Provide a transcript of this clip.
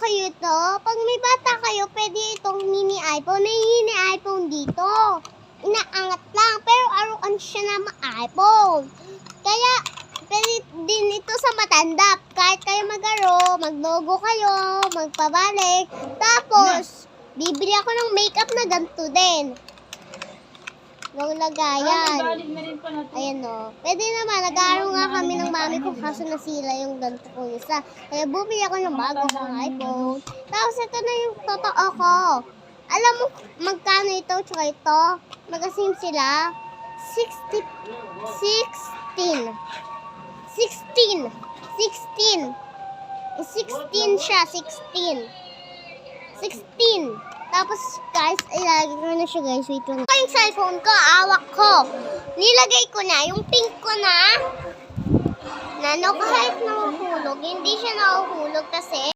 kayo ito. Pag may bata kayo, pwede itong mini iPhone. May mini iPhone dito. Inaangat lang. Pero aruan siya na iPhone. Kaya, pwede din ito sa matanda. Kahit kayo maglogo kayo, magpabalik. Tapos, bibili ako ng makeup na ganito din. Yung lagayan. Ayan o. Pwede naman, nag-aaral nga kami ng mami ko kaso nasira yung ganito ko isa. Kaya bumili ako ng bagong iPhone. Tapos ito na yung totoo ko. Alam mo magkano ito tsaka ito? Magasim sila. 16 siya, 16. Tapos guys, ilagay ko na siya guys. Wait lang. Yung cellphone ko, awak ko. Nilagay ko na, yung pink ko na. Kahit nahuhulog, hindi siya nahuhulog kasi